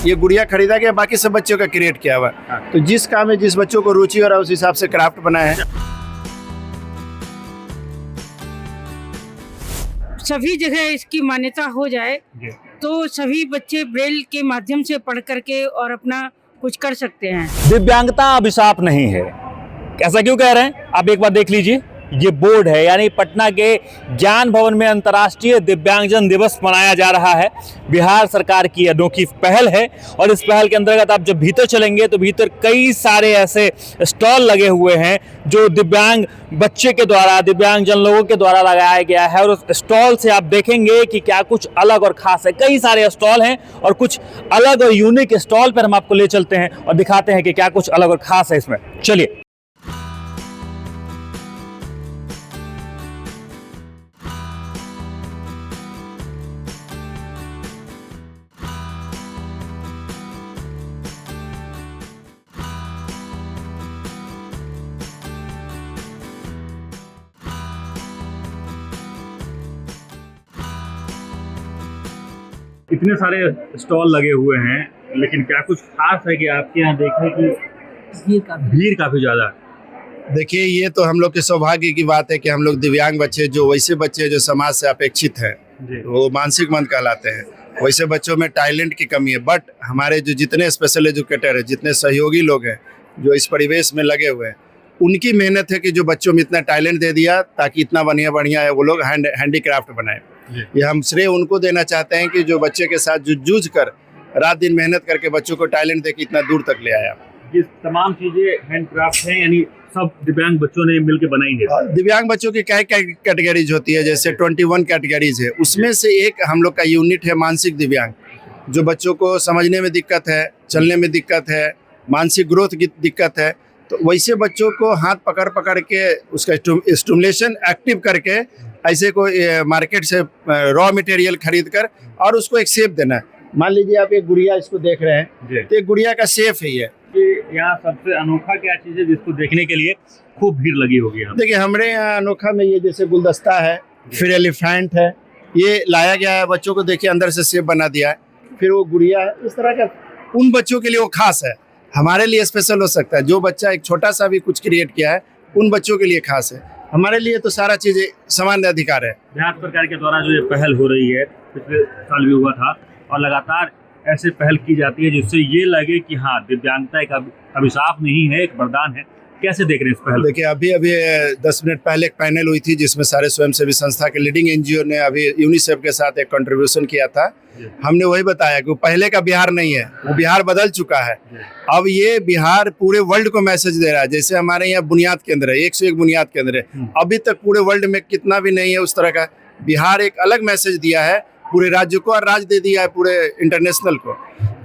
ये गुड़िया खरीदा गया, बाकी सब बच्चों का क्रिएट किया हुआ है। तो जिस काम में जिस बच्चों को रुचि हो रहा है उस हिसाब से क्राफ्ट बनाया है। सभी जगह इसकी मान्यता हो जाए तो सभी बच्चे ब्रेल के माध्यम से पढ़ करके और अपना कुछ कर सकते हैं। दिव्यांगता अभिशाप नहीं है, ऐसा क्यों कह रहे हैं आप एक बार देख लीजिए। ये बोर्ड है, यानी पटना के ज्ञान भवन में अंतर्राष्ट्रीय दिव्यांगजन दिवस मनाया जा रहा है। बिहार सरकार की अनोखी पहल है और इस पहल के अंतर्गत आप जब भीतर चलेंगे तो भीतर कई सारे ऐसे स्टॉल लगे हुए हैं जो दिव्यांग बच्चे के द्वारा, दिव्यांगजन लोगों के द्वारा लगाया गया है। और उस स्टॉल से आप देखेंगे कि क्या कुछ अलग और खास है। कई सारे स्टॉल हैं और कुछ अलग और यूनिक स्टॉल पर हम आपको ले चलते हैं और दिखाते हैं कि क्या कुछ अलग और खास है इसमें। चलिए। इतने सारे स्टॉल लगे हुए हैं, लेकिन क्या कुछ खास है कि आपके यहाँ देखें कि भीड़ काफी ज्यादा है। देखिए, ये तो हम लोग के सौभाग्य की बात है कि हम लोग दिव्यांग बच्चे, जो वैसे बच्चे जो समाज से अपेक्षित हैं, वो मानसिक मंद कहलाते हैं, वैसे बच्चों में टैलेंट की कमी है। बट हमारे जो जितने स्पेशल एजुकेटर हैं, जितने सहयोगी लोग हैं जो इस परिवेश में लगे हुए हैं, उनकी मेहनत है कि जो बच्चों में इतना टैलेंट दे दिया ताकि इतना बढ़िया है वो लोग हैंडीक्राफ्ट बनाए। ये हम श्रेय उनको देना चाहते हैं कि जो बच्चे के साथ जूझ कर रात दिन मेहनत करके बच्चों को टैलेंट दे के इतना दूर तक ले आया। ये तमाम चीजें हैंडक्राफ्ट हैं, यानी सब दिव्यांग बच्चों ने मिलकर बनाई है। दिव्यांग बच्चों की क्या कैटेगरीज होती है, जैसे 21 कैटेगरीज है, उसमें से एक हम लोग का यूनिट है मानसिक दिव्यांग। जो बच्चों को समझने में दिक्कत है, चलने में दिक्कत है, मानसिक ग्रोथ की दिक्कत है, तो वैसे बच्चों को हाथ पकड़ के उसका स्टिमुलेशन एक्टिव करके ऐसे को मार्केट से रॉ मटेरियल खरीद कर और उसको एक शेप देना है। मान लीजिए आप एक गुड़िया इसको देख रहे हैं, तो एक गुड़िया का शेप है ये। यहाँ सबसे अनोखा क्या चीज है जिसको देखने के लिए खूब भीड़ लगी होगी? देखिए, हमारे यहाँ अनोखा में ये जैसे गुलदस्ता है, फिर एलिफेंट है, ये लाया गया है बच्चों को, देखिए अंदर से शेप बना दिया है। फिर वो गुड़िया है, इस तरह का उन बच्चों के लिए वो खास है, हमारे लिए स्पेशल हो सकता है। जो बच्चा एक छोटा सा भी कुछ क्रिएट किया है उन बच्चों के लिए खास है, हमारे लिए तो सारा चीजें सामान्य अधिकार है। बिहार सरकार के द्वारा जो ये पहल हो रही है, पिछले साल भी हुआ था और लगातार ऐसे पहल की जाती है जिससे ये लगे कि हाँ, दिव्यांगता एक अभिशाप नहीं है, एक वरदान है। कैसे देख रहे हैं इस पहल? देखिए, अभी 10 मिनट पहले एक पैनल हुई थी जिसमें सारे स्वयंसेवी संस्था के लीडिंग एनजीओ ने अभी यूनिसेफ के साथ एक कंट्रीब्यूशन किया था। हमने वही बताया कि वो पहले का बिहार नहीं है, वो बिहार बदल चुका है। अब ये बिहार पूरे वर्ल्ड को मैसेज दे रहा है। जैसे हमारे यहाँ बुनियाद केंद्र है, 101 बुनियाद केंद्र है, अभी तक पूरे वर्ल्ड में कितना भी नहीं है उस तरह का। बिहार एक अलग मैसेज दिया है पूरे राज्य को और राज्य दे दिया है पूरे इंटरनेशनल को।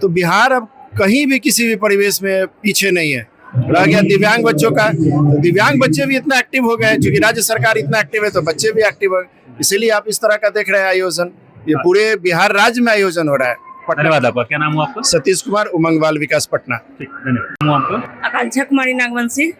तो बिहार अब कहीं भी किसी भी परिवेश में पीछे नहीं है। रह गया दिव्यांग बच्चों का, तो दिव्यांग बच्चे भी इतना एक्टिव हो गए, क्योंकि राज्य सरकार इतना एक्टिव है तो बच्चे भी एक्टिव हो गए। इसीलिए आप इस तरह का देख रहे हैं आयोजन, ये पूरे बिहार राज्य में आयोजन हो रहा है। धन्यवाद आपका। क्या नाम हुआ आपका? सतीश कुमार, उमंग बाल विकास, पटना। धन्यवाद। आपका? आकांक्षा कुमारी नागवंशी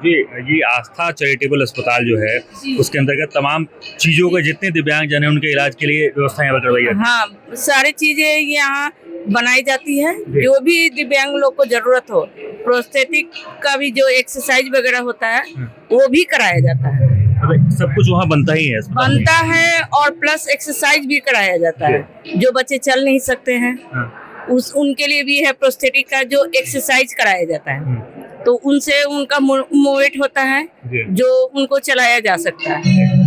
जी। ये आस्था चैरिटेबल अस्पताल जो है उसके अंतर्गत तमाम चीजों के जितने दिव्यांगजन है उनके इलाज के लिए व्यवस्था यहाँ पर करवाई जाती है। हाँ, सारी चीजें यहाँ बनाई जाती है। जो भी दिव्यांग लोग को जरूरत हो, प्रोस्थेटिक का भी जो एक्सरसाइज वगैरह होता है वो भी कराया जाता है। सब कुछ वहाँ बनता ही है? बनता है और प्लस एक्सरसाइज भी कराया जाता है। जो बच्चे चल नहीं सकते हैं उनके लिए भी है प्रोस्थेटिक का जो एक्सरसाइज कराया जाता है, तो उनसे उनका मूवमेंट होता है जो उनको चलाया जा सकता है।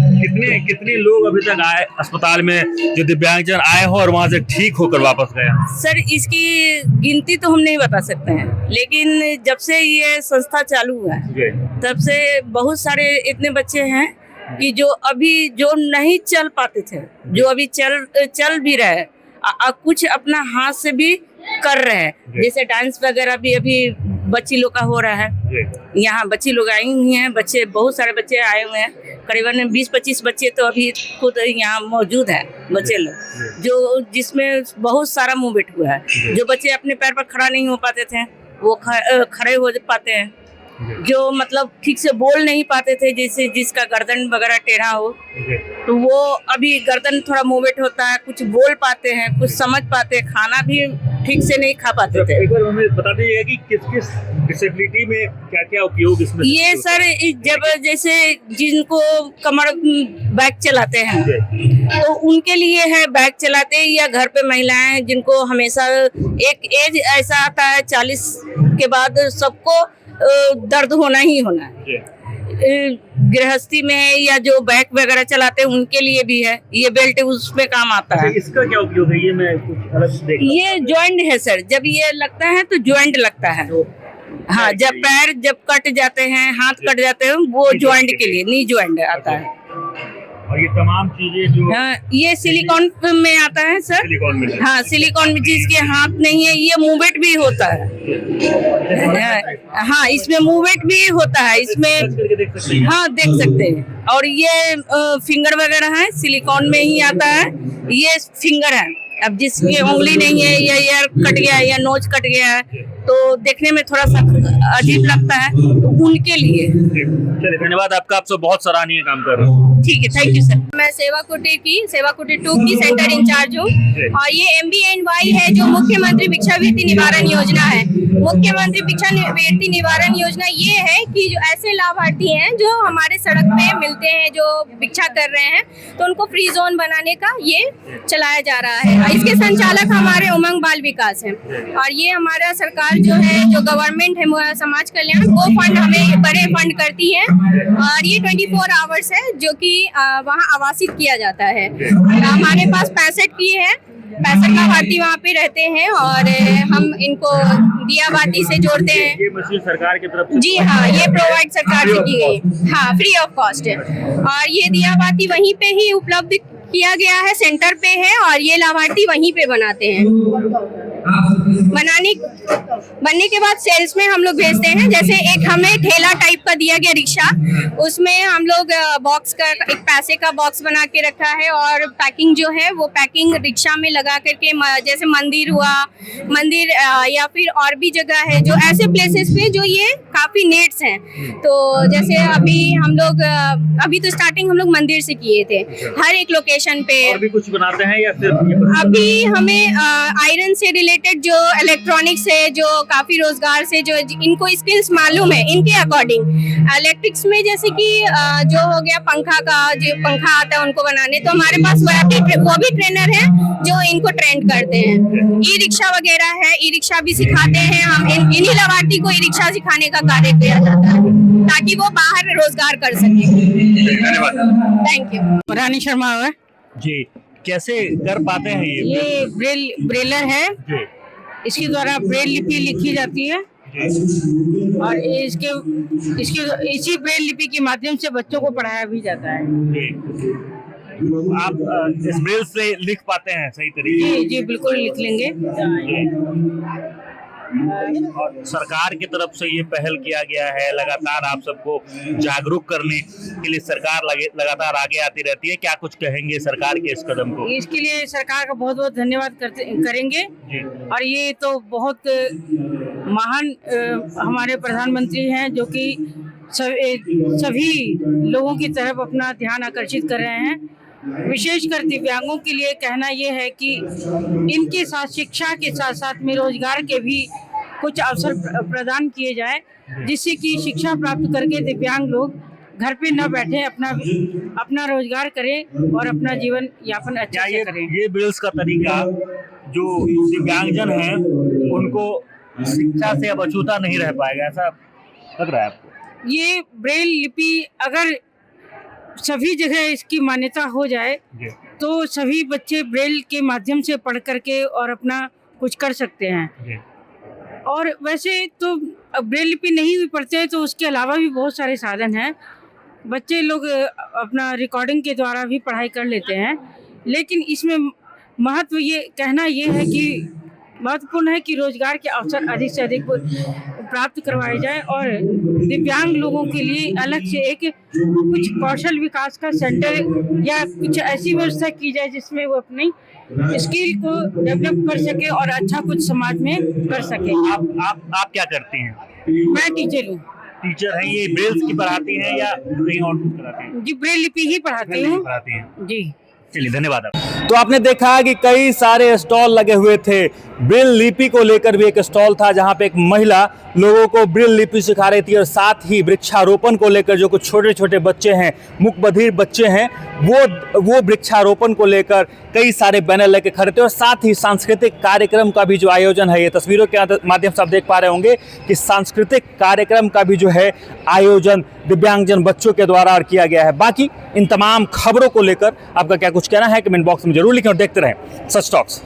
कितने लोग अभी तक आए अस्पताल में जो दिव्यांगजन आए हो और वहाँ से ठीक होकर वापस गए? सर, इसकी गिनती तो हम नहीं बता सकते हैं, लेकिन जब से ये संस्था चालू हुआ है तब से बहुत सारे इतने बच्चे हैं कि जो अभी जो नहीं चल पाते थे, जो अभी चल भी रहे, कुछ अपना हाथ से भी कर रहे हैं। जैसे डांस वगैरह भी अभी बच्ची लोग का हो रहा है। यहाँ बच्ची लोग आई हुई हैं, बच्चे बहुत सारे बच्चे आए हुए हैं, करीबन 20-25 बच्चे तो अभी खुद यहाँ मौजूद हैं। बच्चे लोग जो जिसमें बहुत सारा मूवमेंट हुआ है। जो बच्चे अपने पैर पर खड़ा नहीं हो पाते थे वो खड़े हो पाते हैं। जो मतलब ठीक से बोल नहीं पाते थे, जैसे जिसका गर्दन वगैरह टेढ़ा हो, तो वो अभी गर्दन थोड़ा मूवमेंट होता है, कुछ बोल पाते हैं, कुछ समझ पाते हैं, खाना भी ठीक से नहीं खा पाते थे। एक बार हमें बता दीजिएगा कि किस किस डिसेबिलिटी में क्या क्या उपयोग इसमें ये सर जब जैसे जिनको कमर बैग चलाते हैं तो उनके लिए है, बैग चलाते हैं, या घर पे महिलाएं हैं जिनको हमेशा एक एज ऐसा आता है 40 के बाद सबको दर्द होना ही होना है। गृहस्थी में है या जो बैग वगैरह चलाते हैं उनके लिए भी है, ये बेल्ट उसमें काम आता है। इसका क्या उपयोग है? ये मैं कुछ अलग देख रहा हूं। ये जॉइंट है सर, जब ये लगता है तो जॉइंट लगता है। हाँ, जब पैर जब कट जाते हैं, हाथ कट जाते हैं, वो जॉइंट के लिए नी जॉइंट आता है। और ये तमाम चीजें जो हाँ, ये सिलिकॉन में आता है सर। सिलिकॉन में, हाँ, सिलिकॉन में जिसके हाथ नहीं है, ये मूवमेंट भी होता है। हाँ, इसमें मूवमेंट भी होता है, इसमें करके देख सकते हैं। हाँ देख सकते हैं। और ये फिंगर वगैरह है, सिलिकॉन में ही आता है। ये फिंगर है, अब जिसकी उंगली नहीं है या ईयर कट गया है या नोज कट गया है तो देखने में थोड़ा सा अजीब लगता है, तो उनके लिए। चलिए, धन्यवाद आपका, आप सब बहुत सराहनीय काम कर रहे हैं। ठीक है, थैंक यू सर। मैं सेवा कुटीर 2 की सेंटर इंचार्ज हूँ और ये MBNY है जो मुख्यमंत्री भिक्षावृत्ति निवारण योजना है। मुख्यमंत्री भिक्षावृत्ति निवारण योजना ये है कि जो ऐसे लाभार्थी हैं जो हमारे सड़क पे मिलते हैं, जो भिक्षा कर रहे हैं, तो उनको फ्री जोन बनाने का ये चलाया जा रहा है। इसके संचालक हमारे उमंग बाल विकास हैं और ये हमारा सरकार जो है, जो गवर्नमेंट है समाज कल्याण, वो फंड हमें बड़े फंड करती है और ये 24 आवर्स है जो कि वहाँ आवासित किया जाता है। हमारे पास 65 की है, 65 लाभार्थी वहाँ पे रहते हैं और हम इनको दिया बाती से जोड़ते हैं। ये मशीन सरकार की तरफ से? जी हाँ, ये प्रोवाइड सरकार से की गई, हाँ फ्री ऑफ कॉस्ट है। और ये दिया बाती वहीं पे ही उपलब्ध किया गया है, सेंटर पे है और ये लाभार्थी वहीं पे बनाते हैं। बनने के बाद सेल्स में हम लोग भेजते हैं। जैसे एक हमें ठेला टाइप का दिया गया रिक्शा, उसमें हम लोग बॉक्स का एक पैसे का बॉक्स बना के रखा है और पैकिंग जो है वो पैकिंग रिक्शा में लगा करके, जैसे मंदिर हुआ, मंदिर या फिर और भी जगह है जो ऐसे प्लेसेस पे जो ये काफी नीड्स हैं। तो जैसे अभी तो स्टार्टिंग हम लोग मंदिर से किए थे, हर एक लोकेशन पे। और भी कुछ बनाते हैं या सिर्फ? अभी हमें आयरन से रिलेटेड जो इलेक्ट्रॉनिक्स है, जो काफी रोजगार से जो इनको स्किल्स मालूम है, इनके अकॉर्डिंग इलेक्ट्रिक्स में जैसे कि जो हो गया पंखा का, जो पंखा आता है उनको बनाने, तो हमारे पास वो भी ट्रेनर है जो इनको ट्रेन करते हैं। ई रिक्शा वगैरह है, ई रिक्शा भी सिखाते हैं हम। इन्हीं लाभार्थी को ई रिक्शा सिखाने का कार्य किया जाता है ताकि वो बाहर रोजगार कर सके। धन्यवाद, थैंक यू। रानी शर्मा है जी। कैसे कर पाते हैं ये ब्रेलर है, जी इसके द्वारा ब्रेल लिपि लिखी जाती है और इसी ब्रेल लिपि के माध्यम से बच्चों को पढ़ाया भी जाता है। जी। आप इस ब्रेल से लिख पाते हैं सही तरीके से? जी बिल्कुल लिख लेंगे। और सरकार की तरफ से ये पहल किया गया है, लगातार आप सबको जागरूक करने के लिए सरकार लगातार आगे आती रहती है। क्या कुछ कहेंगे सरकार के इस कदम को? इसके लिए सरकार का बहुत बहुत धन्यवाद करेंगे। और ये तो बहुत महान हमारे प्रधानमंत्री हैं जो कि सभी लोगों की तरफ अपना ध्यान आकर्षित कर रहे हैं। विशेषकर दिव्यांगों के लिए कहना यह है कि इनके साथ शिक्षा के साथ साथ में रोजगार के भी कुछ अवसर प्रदान किए जाए, जिससे कि शिक्षा प्राप्त करके दिव्यांग लोग घर पे न बैठे, अपना रोजगार करें और अपना जीवन यापन अच्छा से करें। ये बिल्स का तरीका जो दिव्यांगजन हैं उनको शिक्षा से अब अछूता नहीं रह पाएगा, ऐसा लग रहा है आपको? ये ब्रेल लिपि अगर सभी जगह इसकी मान्यता हो जाए तो सभी बच्चे ब्रेल के माध्यम से पढ़ करके और अपना कुछ कर सकते हैं। और वैसे तो ब्रेल लिपि नहीं भी पढ़ते हैं तो उसके अलावा भी बहुत सारे साधन हैं। बच्चे लोग अपना रिकॉर्डिंग के द्वारा भी पढ़ाई कर लेते हैं, लेकिन इसमें महत्व ये कहना ये है कि महत्वपूर्ण है कि रोजगार के अवसर अधिक से अधिक प्राप्त करवाए जाए और दिव्यांग लोगों के लिए अलग से एक कुछ कौशल विकास का सेंटर या कुछ ऐसी व्यवस्था की जाए जिसमें वो अपनी स्किल को डेवलप कर सके और अच्छा कुछ समाज में कर सके। आप क्या करती हैं? मैं टीचर हूँ। टीचर हैं, ये ब्रेल्स की पढ़ाती हैं या कहीं और कुछ कराती हैं? जी ब्रेल लिपि ही पढ़ाती हूँ। पढ़ाती हैं जी। चलिए धन्यवाद। तो आपने देखा कि कई सारे स्टॉल लगे हुए थे। ब्रेल लिपि को लेकर भी एक स्टॉल था जहां पे एक महिला लोगों को ब्रेल लिपि सिखा रही थी और साथ ही वृक्षारोपण को लेकर जो कुछ छोटे छोटे बच्चे हैं, मुक बधिर बच्चे हैं, वो वृक्षारोपण को लेकर कई सारे बैनर लेकर खड़े थे और साथ ही सांस्कृतिक कार्यक्रम का भी जो आयोजन है, ये तस्वीरों के माध्यम से आप देख पा रहे होंगे कि सांस्कृतिक कार्यक्रम का भी जो है आयोजन दिव्यांगजन बच्चों के द्वारा किया गया है। बाकी इन तमाम खबरों को लेकर आपका क्या कुछ कहना है कमेंट बॉक्स में जरूर लिखें और देखते रहें सच टॉक्स।